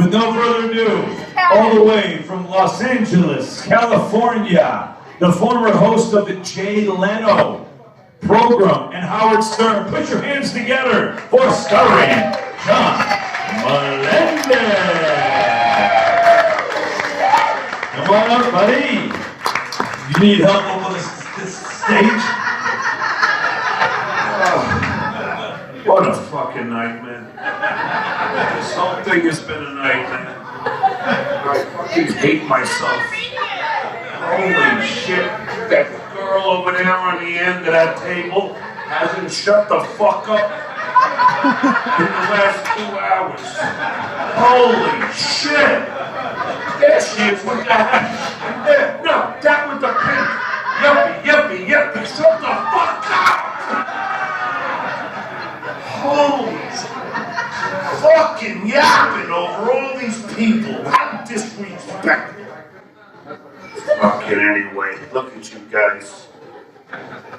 With no further ado, all the way from Los Angeles, California, the former host of the Jay Leno program and Howard Stern. Put your hands together for Stuttering John Melendez. Come on up, buddy. You need help over this stage? What a fucking nightmare. This whole thing has been a nightmare. I fucking hate myself. Holy shit. That girl over there on the end of that table hasn't shut the fuck up in the last 2 hours. Holy shit. There she is with the hat. There. No, that with the pink. Yuppie. Shut the fuck up. Holy fucking yapping over all these people. How disrespectful. Fucking anyway, look at you guys.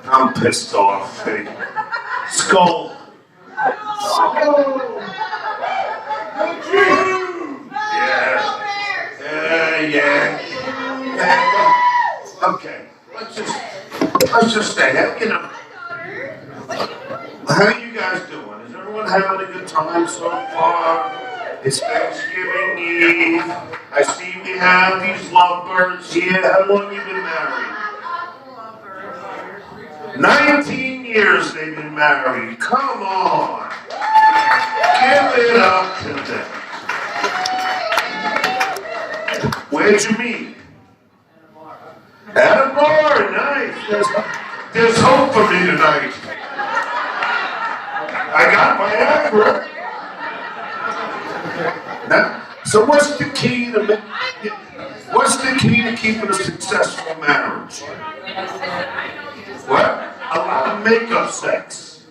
I'm pissed off. Hey. Skull. Yeah. Okay, let's just say that, you know. How are you guys doing? Is everyone having a good time so far? It's Thanksgiving Eve. I see we have these lovebirds here. How long have you been married? 19 years they've been married. Come on. Give it up to them. Where'd you meet? At a bar. Nice. There's hope for me tonight. I got Viagra. Now, so what's the key to keeping a successful marriage? What? A lot of makeup sex.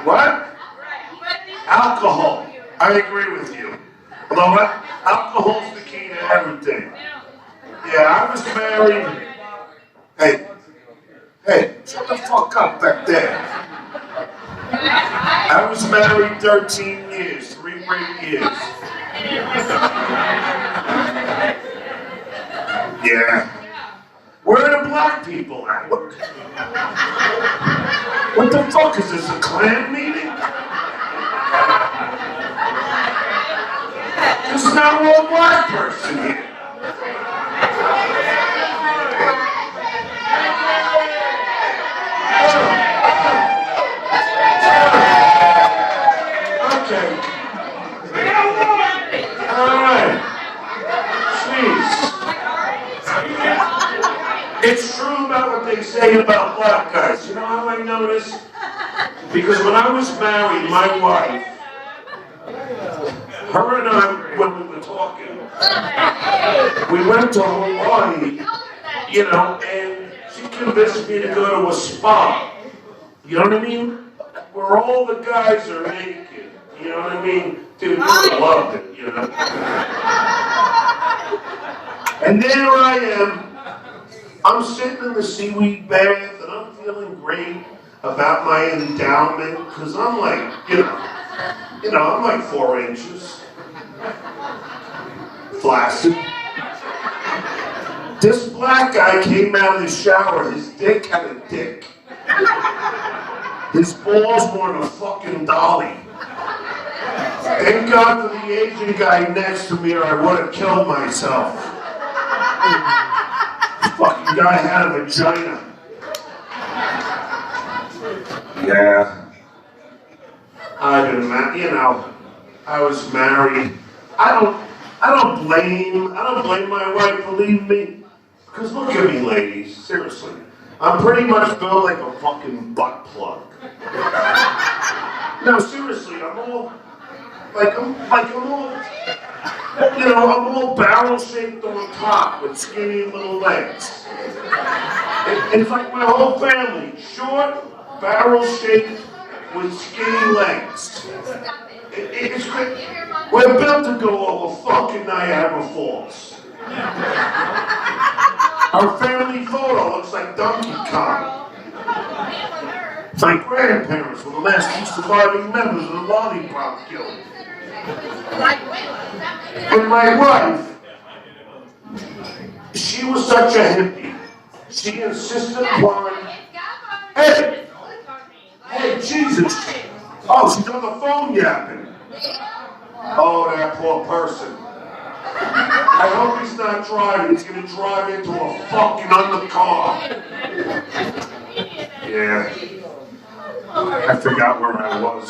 What? Alcohol. I agree with you. Although what? Alcohol's the key to everything. Yeah, I was married. Hey, shut the fuck up back there. I was married 13 years, 3 great years. Yeah. Where are the black people at? What the fuck is this, a Klan meeting? There's not one black person here. It's true about what they say about black guys. You know how I know this? Because when I was married, my wife, her and I, when we were talking, we went to Hawaii, you know, and she convinced me to go to a spa. You know what I mean? Where all the guys are naked. You know what I mean? Dude, you would have loved it, you know? And there I am. I'm sitting in the seaweed bath and I'm feeling great about my endowment because I'm like, I'm like 4 inches. Flaccid. This black guy came out of the shower, his dick had a dick. His balls were in a fucking dolly. Thank God for the Asian guy next to me or I would have killed myself. Fucking guy had a vagina. Yeah. I've been married, I was married. I don't blame my wife, believe me. Because look at me, ladies, seriously. I'm pretty much built like a fucking butt plug. No, seriously, I'm all barrel-shaped on top with skinny little legs. It's like my whole family, short, barrel-shaped with skinny legs. It's great. We're built to go over fucking Niagara Falls. Our family photo looks like Donkey Kong. My grandparents were the last 2 surviving members of the Lollipop Guild. And my wife, she was such a hippie. She insisted upon, hey, Jesus. Oh, she's on the phone yapping. Oh, that poor person. I hope he's not driving. He's gonna drive into a fucking other car. Yeah. I forgot where I was.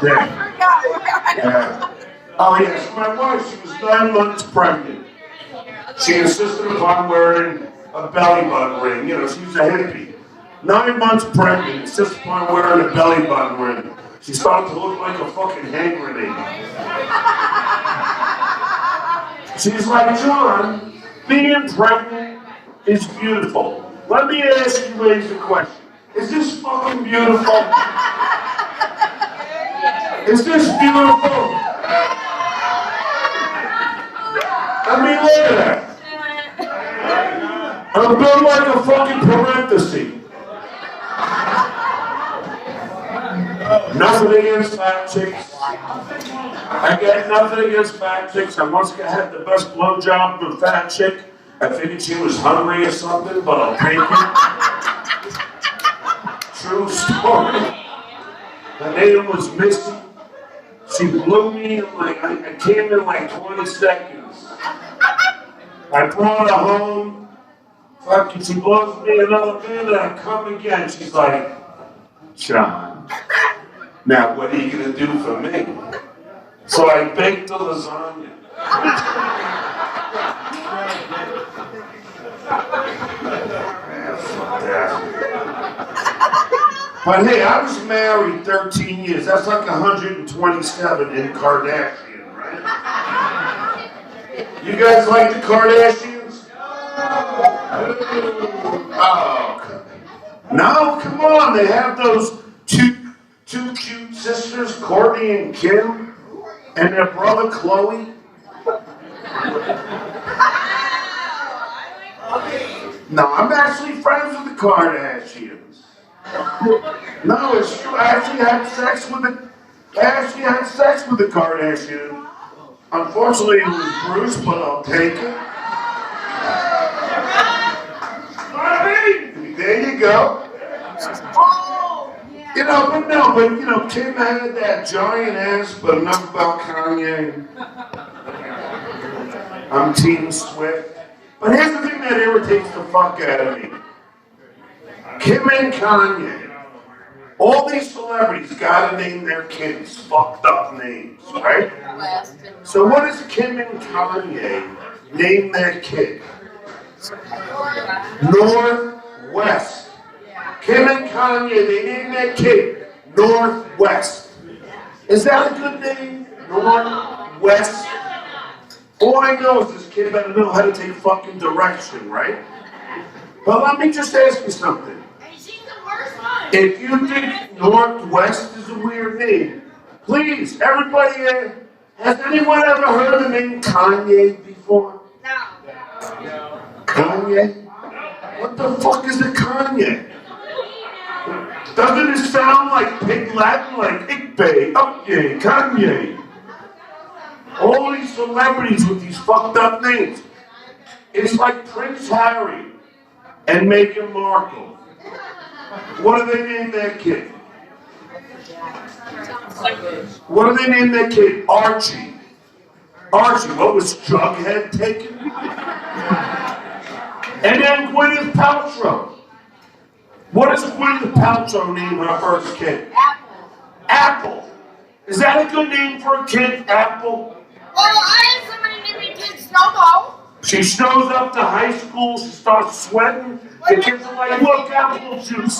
Yeah. Oh yes, my wife, she was 9 months pregnant. She insisted upon wearing a belly button ring. You know, she was a hippie. 9 months pregnant, insisted upon wearing a belly button ring. She started to look like a fucking hand grenade. She's like, John, being pregnant is beautiful. Let me ask you ladies a question. Is this fucking beautiful? Is this beautiful? I mean, look at that. I'm built like a fucking parenthesis. Nothing against fat chicks. I got nothing against fat chicks. I once had the best blowjob with a fat chick. I figured she was hungry or something, but I'll take it. True story. Her name was Missy. She blew me in like, I came in like 20 seconds. I brought her home. Fucking, she blows me another minute, I come again. She's like, John, now what are you gonna do for me? So I baked the lasagna. But hey, I was married 13 years. That's like 127 in Kardashian, right? You guys like the Kardashians? Oh, no, come on. They have those two cute sisters, Courtney and Kim, and their brother Chloe. No, I'm actually friends with the Kardashians. No, it's true. I actually had sex with the Kardashian. Unfortunately, it was Bruce, but I'll take it. There you go. You know, Kim had that giant ass, but enough about Kanye. I'm Team Swift. But here's the thing that irritates the fuck out of me. Kim and Kanye. All these celebrities gotta name their kids fucked up names, right? So what does Kim and Kanye name their kid? Northwest. Kim and Kanye, they named their kid Northwest. Is that a good name? Northwest? All I know is this kid better know how to take fucking direction, right? But let me just ask you something. If you think Northwest is a weird name, please, everybody here, has anyone ever heard the name Kanye before? No. Kanye? What the fuck is a Kanye? Doesn't it sound like pig Latin, like Ikbe, Upye, Kanye? All these celebrities with these fucked up names. It's like Prince Harry and Meghan Markle. What do they name their kid? What do they name their kid? Archie. Archie, what was Jughead taken? And then Gwyneth Paltrow. What does Gwyneth Paltrow name her first kid? Apple. Apple. Is that a good name for a kid, Apple? Well, I had somebody name me kid Snowball. She shows up to high school, she starts sweating, the kids are like, look, apple juice.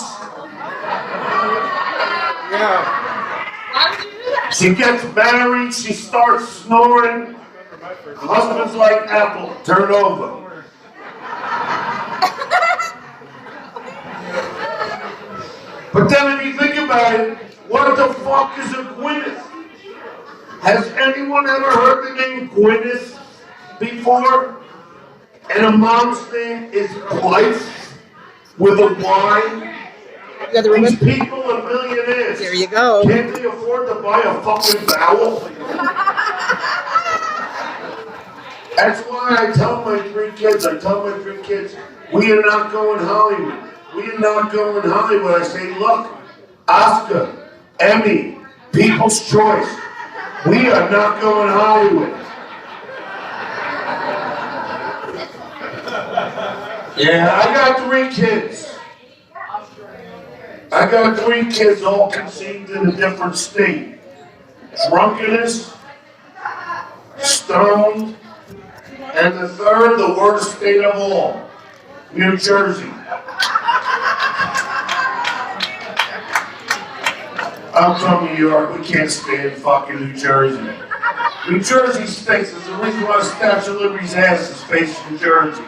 Why would you do that? She gets married, she starts snoring. Husband's like, Apple, turn over. But then if you think about it, what the fuck is a Gwyneth? Has anyone ever heard the name Gwyneth before? And a mom's name is Blythe with a Y. These people are millionaires. There you go. Can't they afford to buy a fucking vowel? That's why I tell my three kids, we are not going Hollywood. We are not going Hollywood. I say, look, Oscar, Emmy, People's Choice. We are not going Hollywood. Yeah, I got three kids. All conceived in a different state. Drunkenness, stoned, and the third, the worst state of all, New Jersey. I'm from New York, we can't stand fucking New Jersey. New Jersey stinks, there's a reason why Statue of Liberty's ass is facing New Jersey.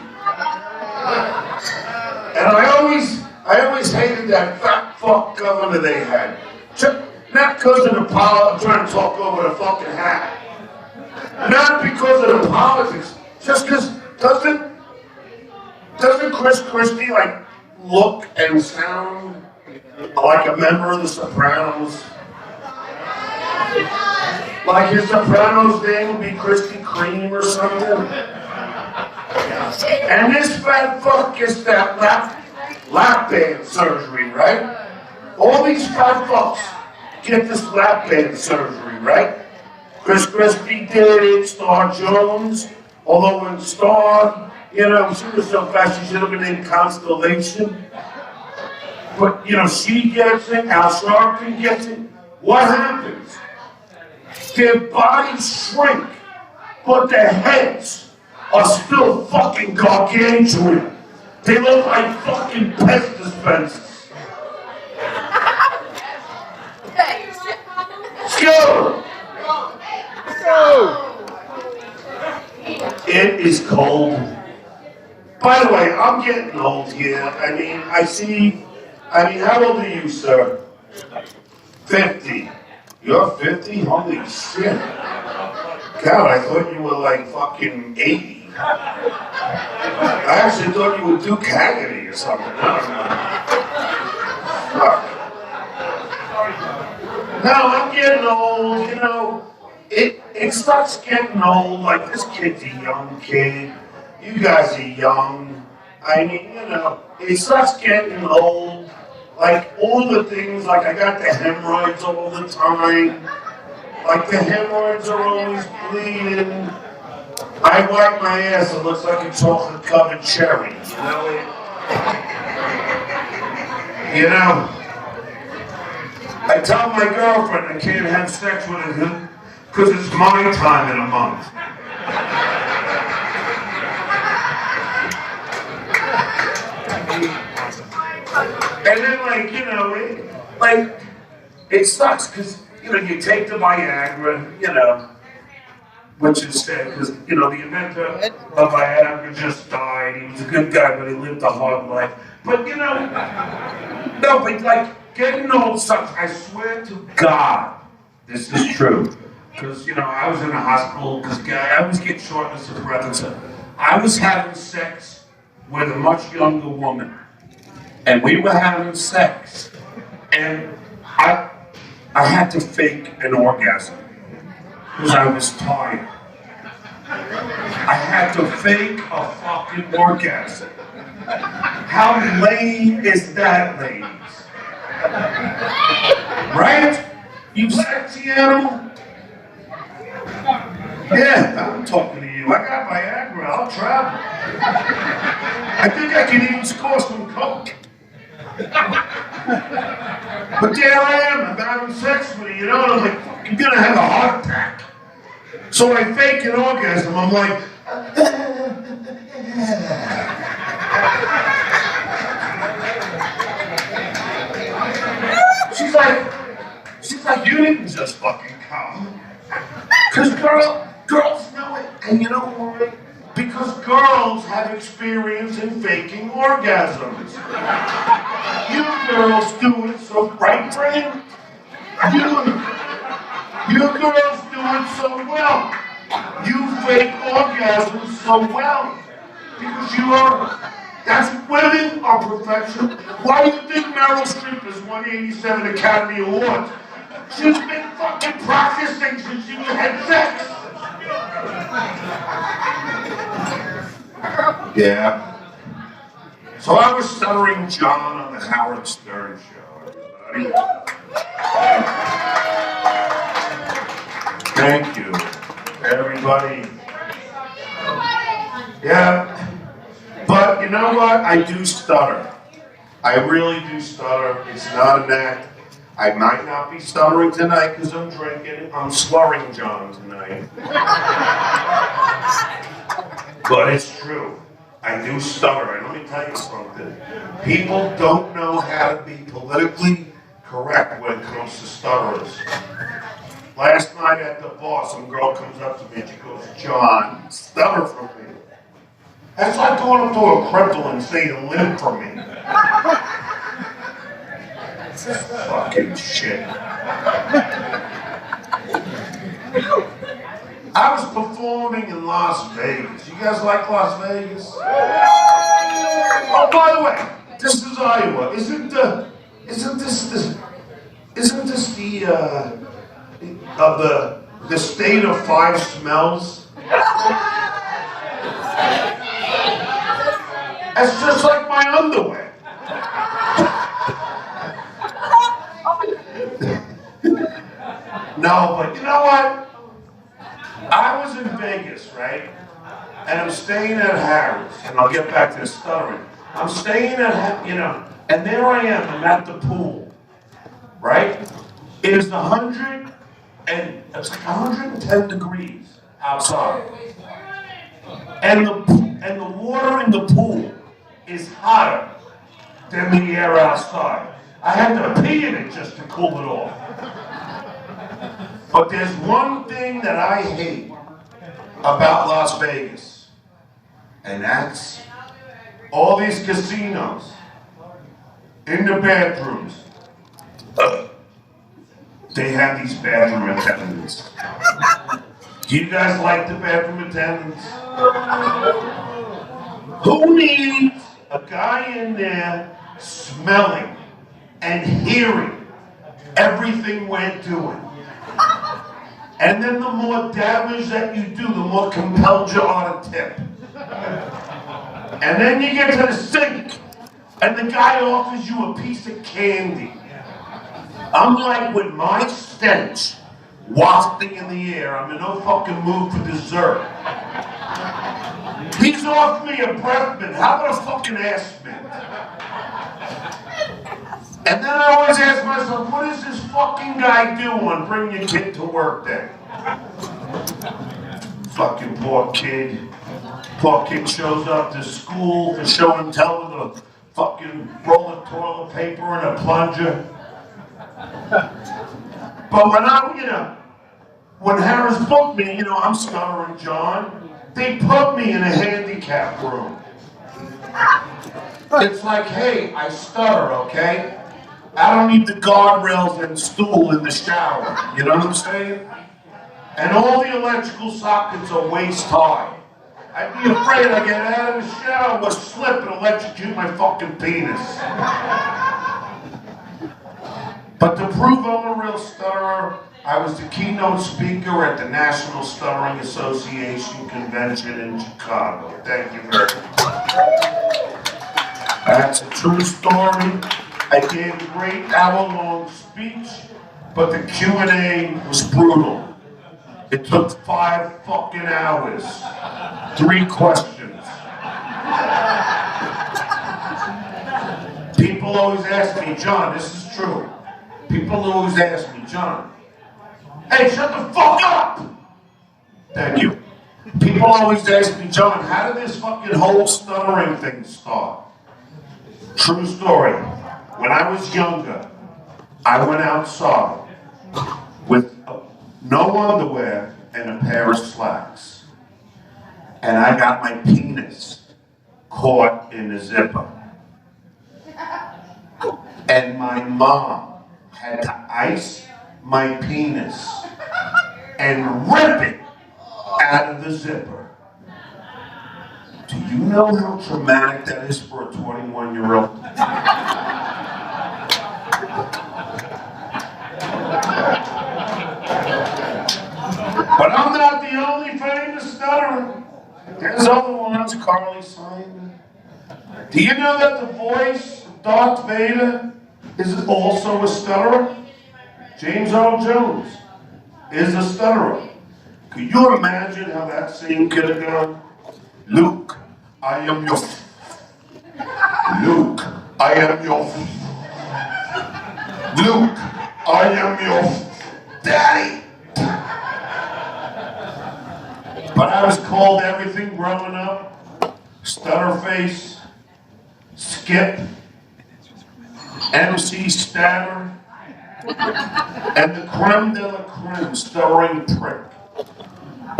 And I always hated that fat fuck governor they had. Not because of the I'm trying to talk over the fucking hat. Not because of the politics, just because doesn't Chris Christie like look and sound like a member of the Sopranos? Like his Sopranos name would be Krispy Kreme or something? And this fat fuck gets that lap band surgery, right? All these fat fucks get this lap band surgery, right? Chris Christie did it, Star Jones, although in Star, she was so fast she should have been in Constellation. But, she gets it, Al Sharpton gets it. What happens? Their bodies shrink, but their heads are still fucking gargantuan. They look like fucking pest dispensers. Go! It is cold. By the way, I'm getting old here. How old are you, sir? 50. You're 50? Holy shit. God, I thought you were like fucking 80. I actually thought you were Duke Haggerty or something. I don't know. Fuck. No, I'm getting old, It starts getting old, like this kid's a young kid. You guys are young. It starts getting old. Like all the things, like I got the hemorrhoids all the time. Like the hemorrhoids are always bleeding. I wipe my ass, it looks like a chocolate covered cherry. I tell my girlfriend I can't have sex with her because it's my time in a month. And then it sucks because, you take the Viagra, which is sad because, the inventor of Viagra just died. He was a good guy, but he lived a hard life. But, getting old sucks. I swear to God, this is true. Because, I was in a hospital because I always get shortness of breath and stuff. I was having sex with a much younger woman. And we were having sex. And I had to fake an orgasm. Because I was tired. I had to fake a fucking orgasm. How lame is that, ladies? Right? You sexy animal? Yeah, I'm talking to you. I got Viagra, I'll travel. I think I can even score some coke. But there I am, I'm having sex with you, and I'm like, you're gonna have a heart attack. So I fake an orgasm, I'm like, she's like, you didn't just fucking come. Because girls know it, and you know why? Because girls have experience in faking orgasms. You girls do it so, right, Fran? You girls do it so well. You fake orgasms so well. Because that's women are perfection. Why do you think Meryl Streep has won 87 Academy Awards? She's been fucking practicing since she had sex. Yeah. So I was Stuttering John on the Howard Stern show, everybody. Thank you, everybody. Yeah. But you know what? I do stutter. I really do stutter. It's not an act. I might not be stuttering tonight because I'm drinking. I'm slurring John tonight. But it's true. I do stutter. And let me tell you something. People don't know how to be politically correct when it comes to stutterers. Last night at the bar, some girl comes up to me and she goes, John, stutter for me. That's like going up to a cripple and saying, live for me. Fucking shit. I was performing in Las Vegas. You guys like Las Vegas? Oh, by the way, this is Iowa. Isn't this the state of five smells? That's just like my underwear. No, but you know what? I was in Vegas, right? And I'm staying at Harry's, and I'll get back to the stuttering. I'm staying at, and there I am, I'm at the pool, right? It is 110 degrees outside. And the water in the pool is hotter than the air outside. I had to pee in it just to cool it off. But there's one thing that I hate about Las Vegas, and that's all these casinos in the bathrooms. They have these bathroom attendants. Do you guys like the bathroom attendants? Who needs a guy in there smelling and hearing everything we're doing? And then the more damage that you do, the more compelled you are to tip. And then you get to the sink, and the guy offers you a piece of candy. I'm like, with my stench wafting in the air, I'm in no fucking mood for dessert. He's offered me a breath mint. How about a fucking ass mint? And then I always ask myself, what is this fucking guy doing on bringing your kid to work day? Fucking poor kid. Poor kid shows up to school to show and tell with a fucking roll of toilet paper and a plunger. But when Harris booked me, I'm Stuttering John, they put me in a handicap room. It's like, hey, I stutter, okay? I don't need the guardrails and stool in the shower. You know what I'm saying? And all the electrical sockets are waist high. I'd be afraid I get out of the shower, will slip and electrocute my fucking penis. But to prove I'm a real stutterer, I was the keynote speaker at the National Stuttering Association convention in Chicago. Thank you very much. That's a true story. I gave a great hour-long speech, but the Q&A was brutal. It took 5 fucking hours. 3 questions. People always ask me, John, this is true. People always ask me, John, hey, shut the fuck up! Thank you. People always ask me, John, how did this fucking whole stuttering thing start? True story. When I was younger, I went outside with no underwear and a pair of slacks. And I got my penis caught in the zipper. And my mom had to ice my penis and rip it out of the zipper. Do you know how traumatic that is for a 21-year-old? But I'm not the only famous stutterer. There's other ones Carly signed. Do you know that the voice of Darth Vader is also a stutterer? James Earl Jones is a stutterer. Could you imagine how that scene could have gone? Luke, I am your... Luke, I am your... Luke, I am your... Daddy! But I was called everything growing up. Stutterface, Skip, MC Statter, and the creme de la creme, stuttering prick,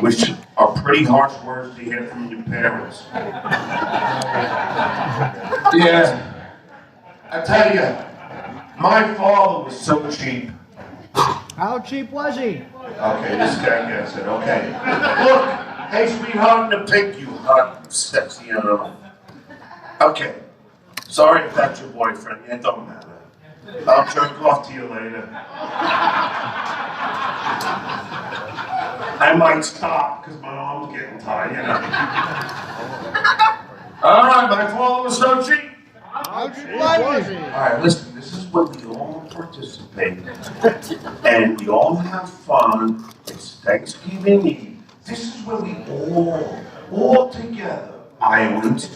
which are pretty harsh words to hear from your parents. Yeah, I tell you, my father was so cheap. How cheap was he? Okay, this guy gets it, okay. Look, hey sweetheart in the pink, you hot, sexy animal. Okay, sorry if that's your boyfriend, it don't matter. I'll jerk off to you later. I might stop because my arm's getting tired, you know. All right, my father was so cheap. How cheap was he? All right, listen, this is when we all participate and we all have fun. It's Thanksgiving Eve. This is where we all together, Iowans,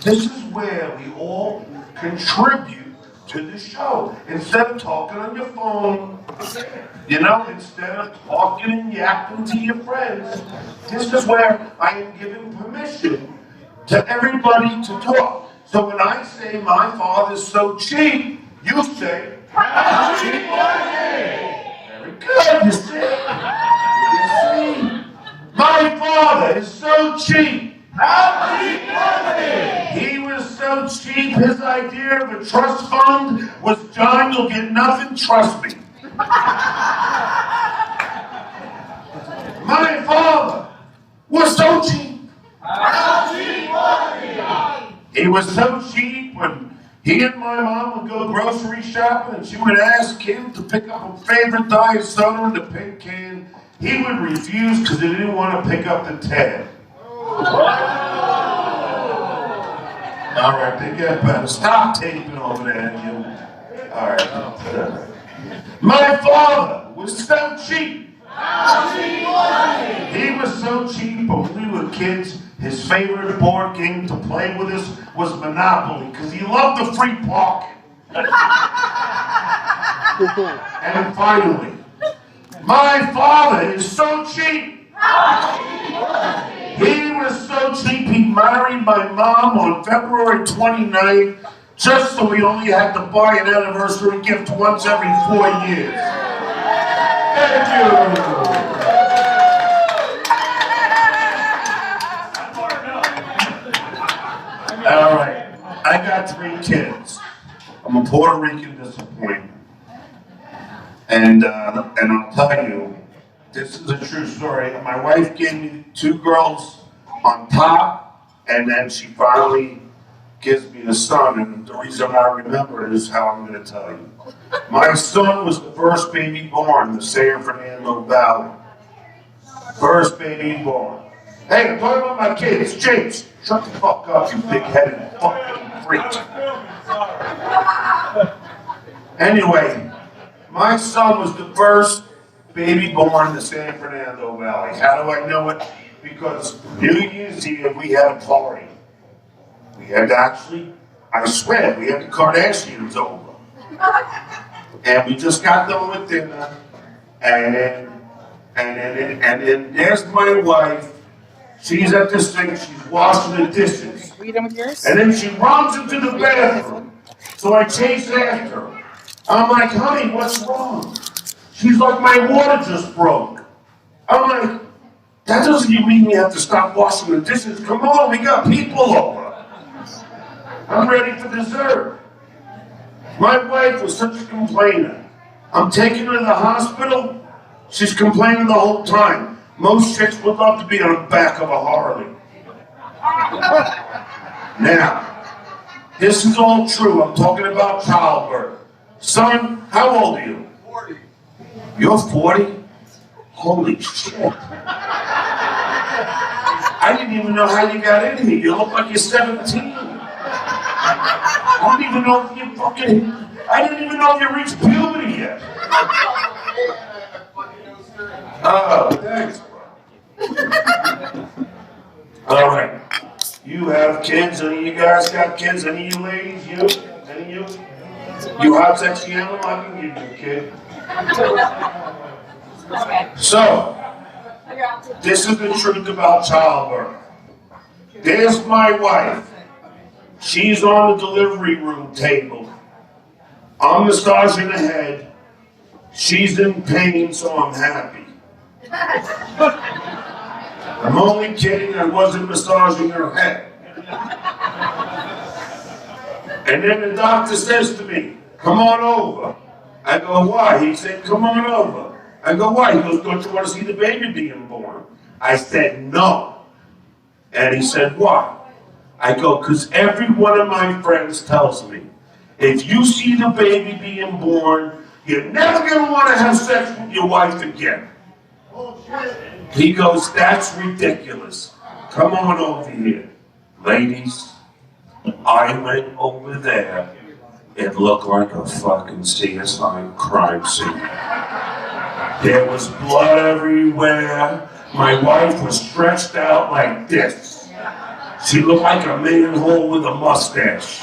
this is where we all contribute to the show. Instead of talking on your phone, you know, instead of talking and yapping to your friends, this is where I am giving permission to everybody to talk. So when I say my father's so cheap, you say, how cheap was he? Very good, you see? You see? My father is so cheap. How cheap was he? He was so cheap, his idea of a trust fund was, John, you'll get nothing, trust me. My father was so cheap. How cheap was he? He was so cheap when he and my mom would go grocery shopping and she would ask him to pick up a favorite diet soda in the pink can. He would refuse because he didn't want to pick up the tab. All right, they get better. Stop taping over there, you. All right. My father was so cheap. How cheap was he? He was so cheap when we were kids. His favorite board game to play with us was Monopoly because he loved the free parking. And finally, my father is so cheap. He was so cheap he married my mom on February 29th just so we only had to buy an anniversary gift once every 4 years. Thank you. All right, I got 3 kids. I'm a Puerto Rican disappointment. And I'll tell you, this is a true story. My wife gave me 2 girls on top, and then she finally gives me a son, and the reason I remember it is how I'm going to tell you. My son was the first baby born in the San Fernando Valley. First baby born. Hey, I'm talking about my kids. James, shut the fuck up, you big-headed fucking freak. Anyway, my son was the first baby born in the San Fernando Valley. How do I know it? Because New Year's Eve, we had a party. We had actually, I swear, we had the Kardashians over. And we just got done with dinner, and then there's my wife. She's at the sink, she's washing the dishes. Are you done with yours? And then she runs into the bathroom. So I chase after her. I'm like, honey, what's wrong? She's like, my water just broke. I'm like, that doesn't mean we have to stop washing the dishes. Come on, we got people over. I'm ready for dessert. My wife was such a complainer. I'm taking her to the hospital. She's complaining the whole time. Most chicks would love to be on the back of a Harley. Now, this is all true. I'm talking about childbirth. Son, how old are you? 40. You're 40? Holy shit. I I didn't even know how you got in here. You look like you're 17. I don't even know if you fucking... I didn't even know if you reached puberty yet. Oh, thanks, bro. All right. You have kids? Any of you guys got kids? Any of you ladies? You? Any of you? You hot, sexy animal? I can give you a kid. So, this is the truth about childbirth. There's my wife. She's on the delivery room table. I'm massaging her head. She's in pain, so I'm happy. I'm only kidding, I wasn't massaging her head. And then the doctor says to me, come on over. I go, why? He said, come on over. I go, why? He goes, don't you want to see the baby being born? I said, no. And he said, why? I go, because every one of my friends tells me, if you see the baby being born, you're never going to want to have sex with your wife again. He goes, that's ridiculous. Come on over here. Ladies, I went over there. It looked like a fucking CSI crime scene. There was blood everywhere. My wife was stretched out like this. She looked like a manhole with a mustache.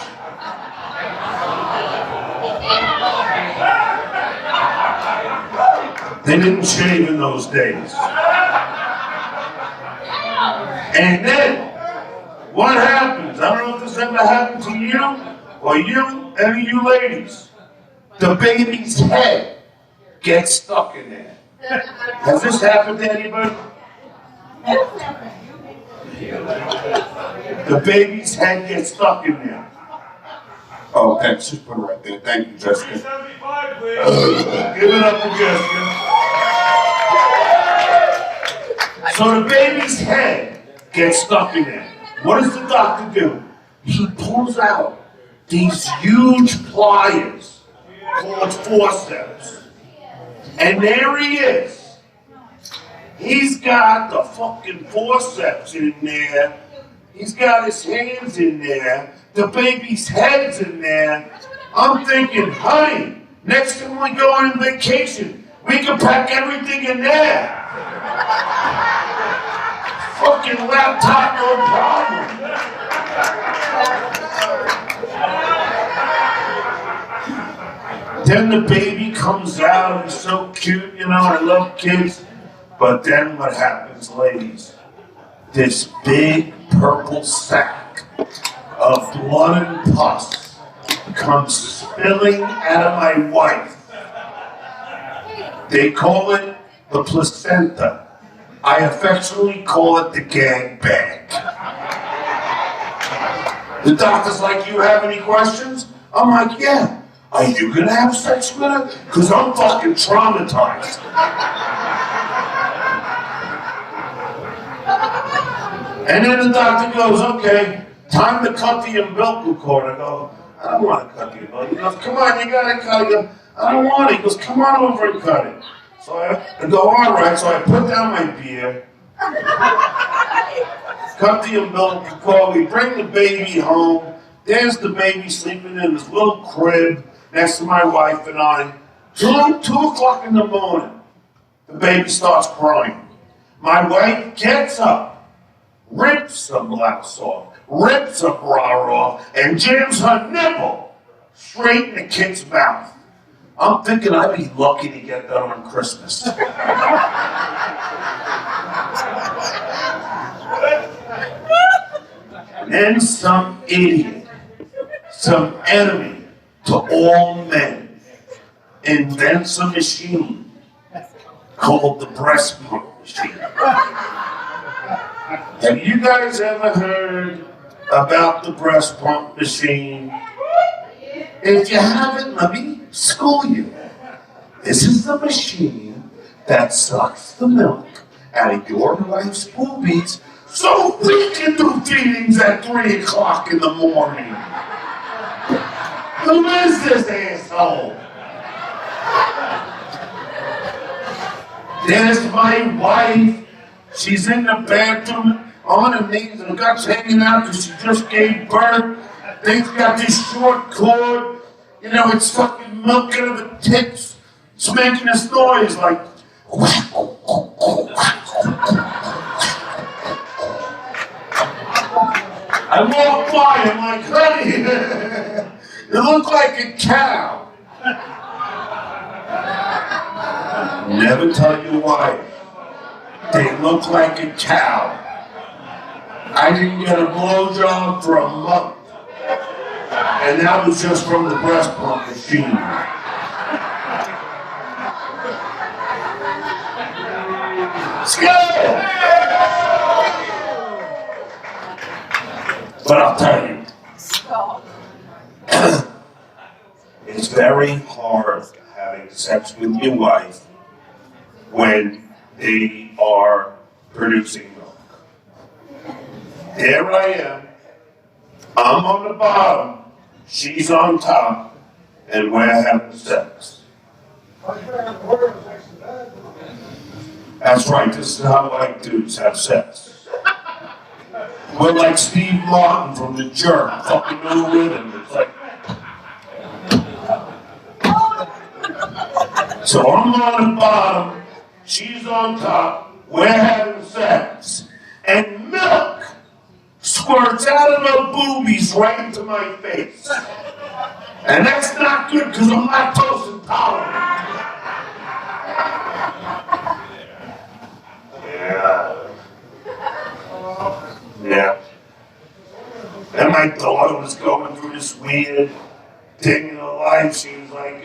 They didn't shave in those days. And then, what happens? I don't know if this ever happened to you, or you, any of you ladies. The baby's head gets stuck in there. Has this happened to anybody? The baby's head gets stuck in there. Oh, thanks. Just put it right there. Thank you, Jessica. 75, please. Give it up for Jessica. So the baby's head gets stuck in there. What does the doctor do? He pulls out these huge pliers called forceps. And there he is. He's got the fucking forceps in there. He's got his hands in there. The baby's head's in there. I'm thinking, honey, next time we go on vacation, we can pack everything in there. Fucking laptop, no problem. Then the baby comes out, he's so cute, you know, I love kids. But then what happens, ladies? This big purple sack of blood and pus comes spilling out of my wife. They call it the placenta. I affectionately call it the gag bag. The doctor's like, you have any questions? I'm like, yeah. Are you gonna have sex with her? Because I'm fucking traumatized. And then the doctor goes, okay, time to cut the umbilical cord. I go, I don't want to cut the umbilical. He goes, come on, you gotta cut it. I don't want it. He goes, come on over and cut it. So I go, all right. So I put down my beer, cut the umbilical cord. We bring the baby home. There's the baby sleeping in his little crib next to my wife and I. 2 o'clock in the morning, the baby starts crying. My wife gets up, rips the blouse off, rips a bra off, and jams her nipple straight in the kid's mouth. I'm thinking I'd be lucky to get that on Christmas. And then some idiot, some enemy to all men, invents a machine called the breast pump machine. Have you guys ever heard about the breast pump machine? If you haven't, let me school you. This is the machine that sucks the milk out of your wife's boobies so we can do feedings at 3 o'clock in the morning. Who is this asshole? There's my wife. She's in the bathroom on her knees, her guts hanging out because she just gave birth. Things got this short cord. You know, it's fucking milking of the tits. It's making this noise like. I walk by, I'm like, honey, you look like a cow. Never tell your wife they look like a cow. I didn't get a blowjob for a month. And that was just from the breast pump machine. Scary! But I'll tell you, it's very hard having sex with your wife when they are producing milk. There I am, I'm on the bottom, she's on top, and we're having sex. That's right, this is how white dudes have sex. We're like Steve Martin from The Jerk, fucking no rhythm. It's like. So I'm on the bottom, she's on top, we're having sex, and milk squirts out of her boobies right into my face. And that's not good because I'm lactose intolerant. Yeah. And my daughter was going through this weird thing in her life. She was like,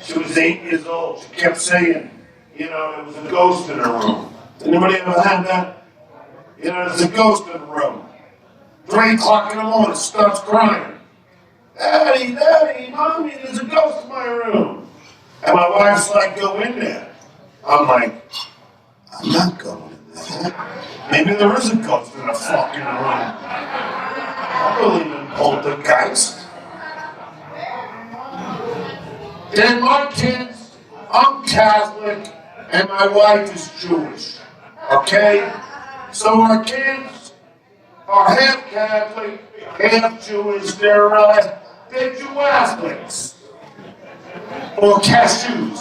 she was 8 years old. She kept saying, you know, there was a ghost in her room. Anybody ever had that? You know, there's a ghost in the room. 3 o'clock in the morning, starts crying. Daddy, Daddy, Mommy, there's a ghost in my room. And my wife's like, go in there. I'm like, I'm not going in there. Maybe there is a ghost in the fucking room. I believe in poltergeist. Then my kids, I'm Catholic, and my wife is Jewish. Okay? So our kids are half Catholic, half Jewish. They're Jew-Catholics. Or cashews.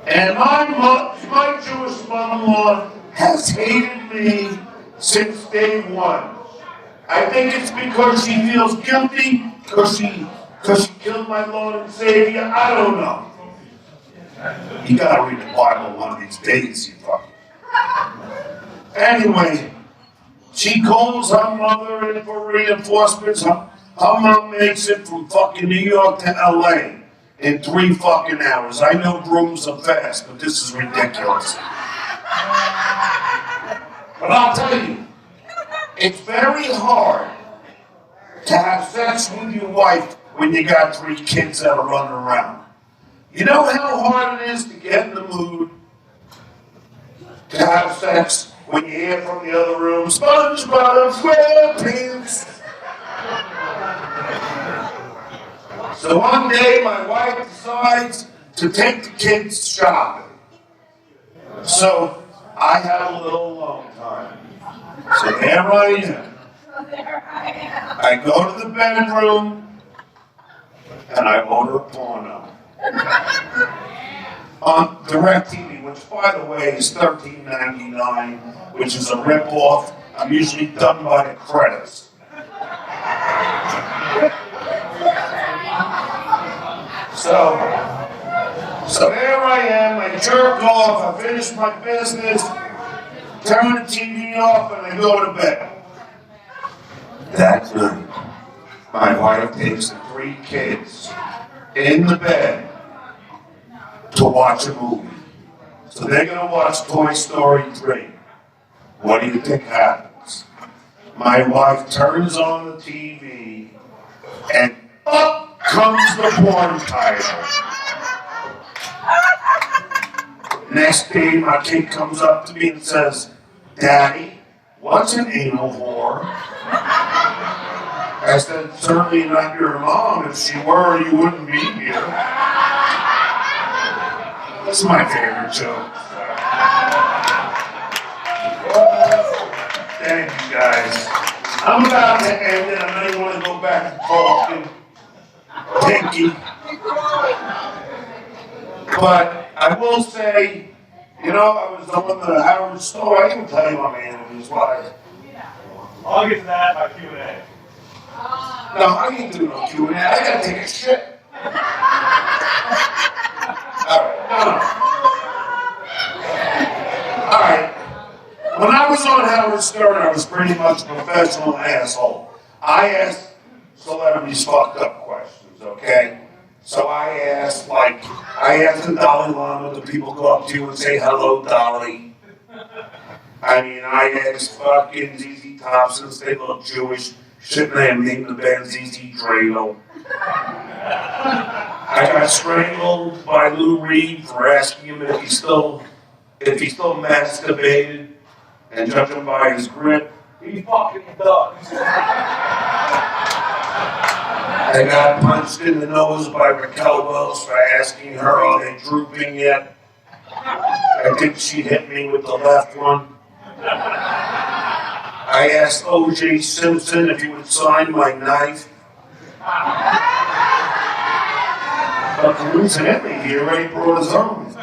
And my Jewish mother-in-law has hated me since day one. I think it's because she feels guilty, because she killed my Lord and Savior. I don't know. You gotta read the Bible one of these days, you fucking. Anyway, she calls her mother in for reinforcements. Her mom makes it from fucking New York to LA in 3 fucking hours. I know brooms are fast, but this is ridiculous. But I'll tell you, it's very hard to have sex with your wife when you got 3 kids that are running around. You know how hard it is to get in the mood to have sex when you hear from the other room, SpongeBob SquarePants. So one day my wife decides to take the kids shopping. So I have a little alone time. So there I am. I go to the bedroom and I order porno. On DirecTV, which by the way is $13.99, which is a rip-off. I'm usually done by the credits. So there I am, I jerk off, I finish my business, turn the TV off, and I go to bed. That night, my wife takes the 3 kids in the bed to watch a movie. So they're gonna watch Toy Story 3. What do you think happens? My wife turns on the TV, and up comes the porn title. Next day, my kid comes up to me and says, Daddy, what's an anal whore? I said, certainly not your mom. If she were, you wouldn't be here. This is my favorite joke. Thank you guys. I'm about to end it. I know you want to go back to talking. Pinky. But I will say, you know, I was on the Howard Store. I can tell you my man was like. I'll get to that in my Q&A. No, I ain't doing no Q&A. I gotta take a shit. All right. When I was on Howard Stern, I was pretty much a professional asshole. I asked celebrities fucked up questions, okay? So I asked the Dalai Lama, do people go up to you and say, hello, Dolly? I mean, I asked fucking ZZ Top since they look Jewish. Shouldn't they have named the band ZZ Dreidel? I got strangled by Lou Reed for asking him if he still masturbated, and judging by his grip, he fucking does. I got punched in the nose by Raquel Welch for asking her, are they drooping yet? I think she hit me with the left one. I asked O.J. Simpson if he would sign my knife. But coincidentally, he already brought his own.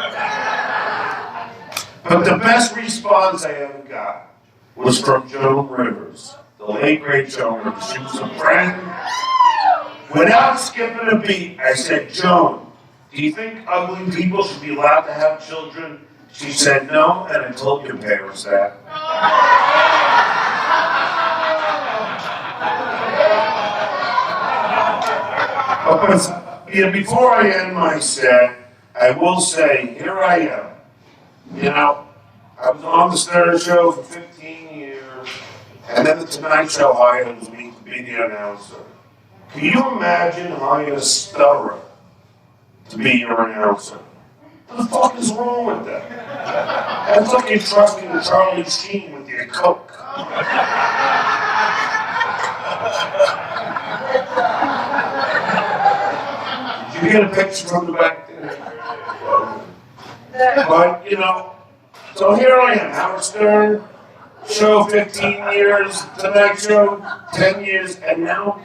But the best response I ever got was from Joan Rivers, the late great Joan Rivers. She was a friend. Without skipping a beat, I said, Joan, do you think ugly people should be allowed to have children? She said no, and I told your parents that. But before I end my set, I will say, here I am. You know, I was on the Stuttering show for 15 years, and then the Tonight Show hired me to be the announcer. Can you imagine hiring a stutterer to be your announcer? What the fuck is wrong with that? That's like entrusting Charlie Sheen with your coke. Did you get a picture from the back there? But, you know, so here I am, Howard Stern, show 15 years, Tonight Show 10 years, and now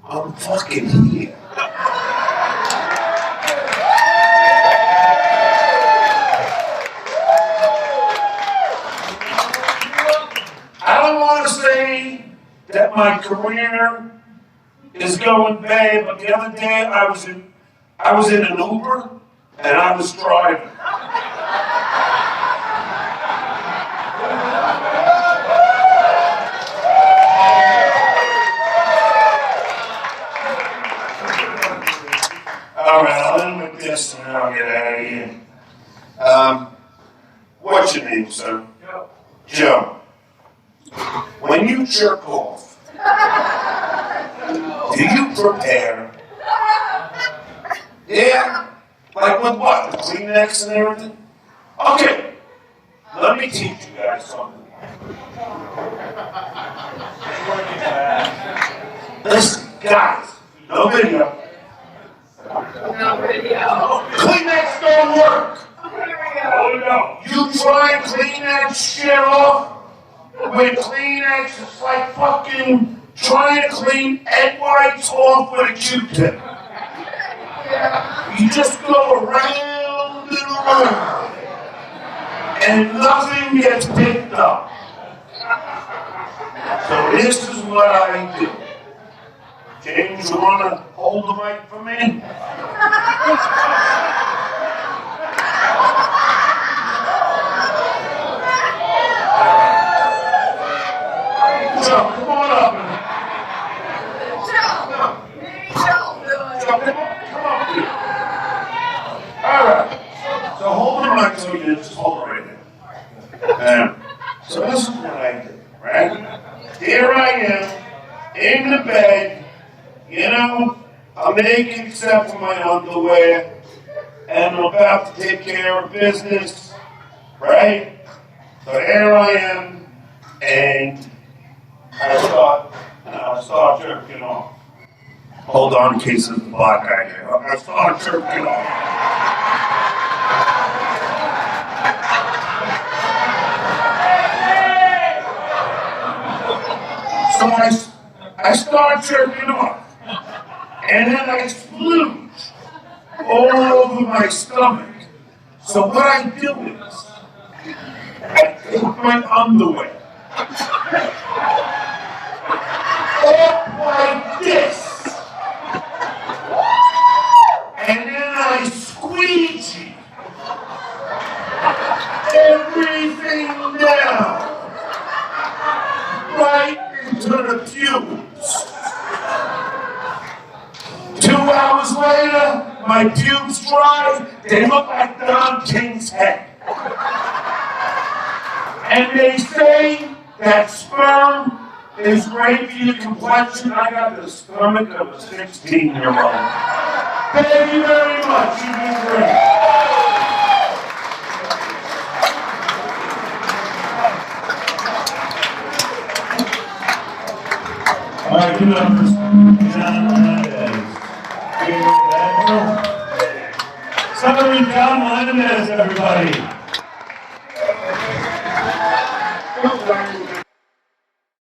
I'm fucking here. I don't want to say that my career is going bad, but the other day I was in an Uber and I was driving. All right, I'll end with this and then I'll get out of here. What's your name, sir? Joe. When you jerk off, do you prepare? Yeah? Like with what? The Kleenex and everything? Okay, let me teach you guys something. Listen, guys, no video. Kleenex don't work. Oh no. You try and clean that shit off with Kleenex, it's like fucking trying to clean egg whites off with a Q-tip. You just go around and around, and nothing gets picked up. So this is what I do. James, you want to hold the mic for me? Joe, come on up. Joe, come up here. All right. So hold the mic so you just hold it right there. So this is what I do, right? Here I am, in the bed, you know, I'm naked except for my underwear, and I'm about to take care of business, right? So here I am, and I start jerking off. Hold on in case there's a black guy here. I start jerking off. So I start jerking off. And then I splooge all over my stomach. So what I do is, I take my underwear up like this. And then I squeegee everything down right into the pubes. 2 hours later, my pubes dry, they look like Don King's head. And they say that sperm is great for your complexion. I got the stomach of a 16-year-old. Thank you very much. You've been great. All right, give it up for John Melendez. Stuttering John Melendez, everybody.